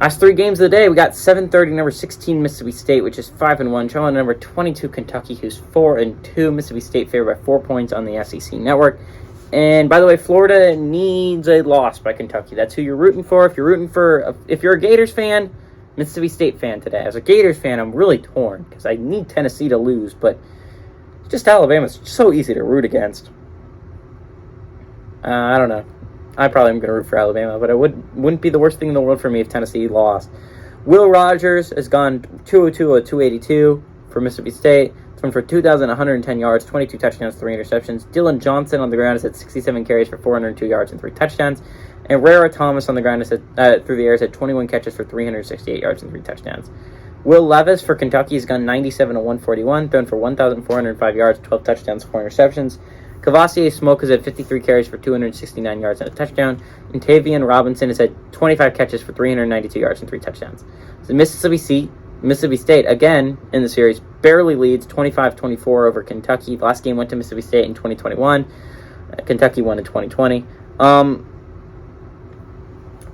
Last 3 games of the day, we got 7:30, number 16, Mississippi State, which is 5-1. Traveling to number 22, Kentucky, who's 4-2. Mississippi State favored by 4 points on the SEC Network. And by the way, Florida needs a loss by Kentucky. That's who you're rooting for. If you're a Gators fan, Mississippi State fan today. As a Gators fan, I'm really torn because I need Tennessee to lose, but just Alabama's so easy to root against. I don't know. I probably am going to root for Alabama, but it wouldn't be the worst thing in the world for me if Tennessee lost. Will Rogers has gone 202 or 282 for Mississippi State. Thrown for 2,110 yards, 22 touchdowns, 3 interceptions. Dylan Johnson on the ground has had 67 carries for 402 yards and 3 touchdowns. And Rara Thomas on the ground has had, through the air has had 21 catches for 368 yards and 3 touchdowns. Will Levis for Kentucky has gone 97 to 141, thrown for 1,405 yards, 12 touchdowns, 4 interceptions. Kavasier Smoke has had 53 carries for 269 yards and a touchdown. And Tavian Robinson has had 25 catches for 392 yards and 3 touchdowns. So Mississippi State, again, in the series, barely leads 25-24 over Kentucky. The last game went to Mississippi State in 2021. Kentucky won in 2020.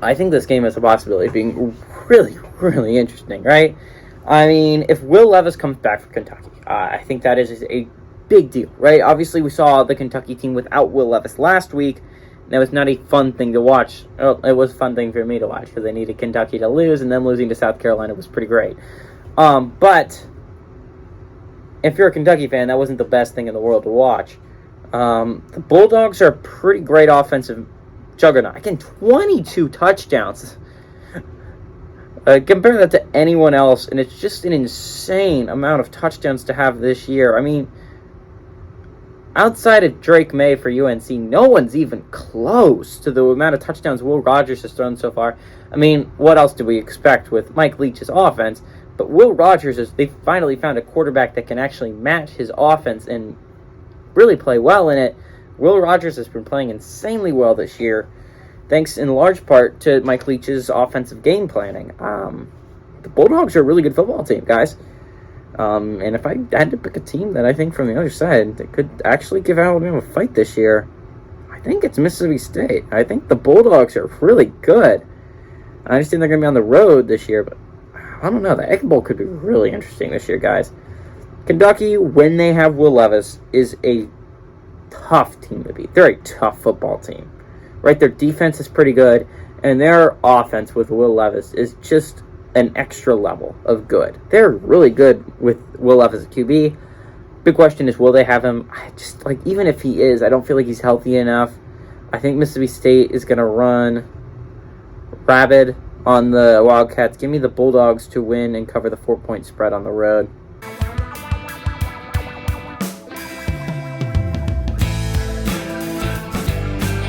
I think this game has the possibility of being really, really interesting, right? I mean, if Will Levis comes back for Kentucky, I think that is a big deal, right? Obviously, we saw the Kentucky team without Will Levis last week. That was not a fun thing to watch. Well, it was a fun thing for me to watch because they needed Kentucky to lose, and then losing to South Carolina was pretty great. But if you're a Kentucky fan, that wasn't the best thing in the world to watch. The Bulldogs are a pretty great offensive juggernaut. Again, 22 touchdowns. Compare that to anyone else, and it's just an insane amount of touchdowns to have this year. I mean, outside of Drake May for UNC, no one's even close to the amount of touchdowns Will Rogers has thrown so far. I mean, what else do we expect with Mike Leach's offense? But Will Rogers, they finally found a quarterback that can actually match his offense and really play well in it. Will Rogers has been playing insanely well this year, thanks in large part to Mike Leach's offensive game planning. The Bulldogs are a really good football team, guys. And if I had to pick a team that I think from the other side that could actually give Alabama a fight this year, I think it's Mississippi State. I think the Bulldogs are really good. I understand they're going to be on the road this year, but I don't know. The Egg Bowl could be really interesting this year, guys. Kentucky, when they have Will Levis, is a tough team to beat. They're a tough football team, right? Their defense is pretty good, and their offense with Will Levis is just an extra level of good. They're really good with Will Levis as QB. Big question is, will they have him? Even if he is, I don't feel like he's healthy enough. I think Mississippi State is going to run rabid on the Wildcats. Give me the Bulldogs to win and cover the 4-point spread on the road.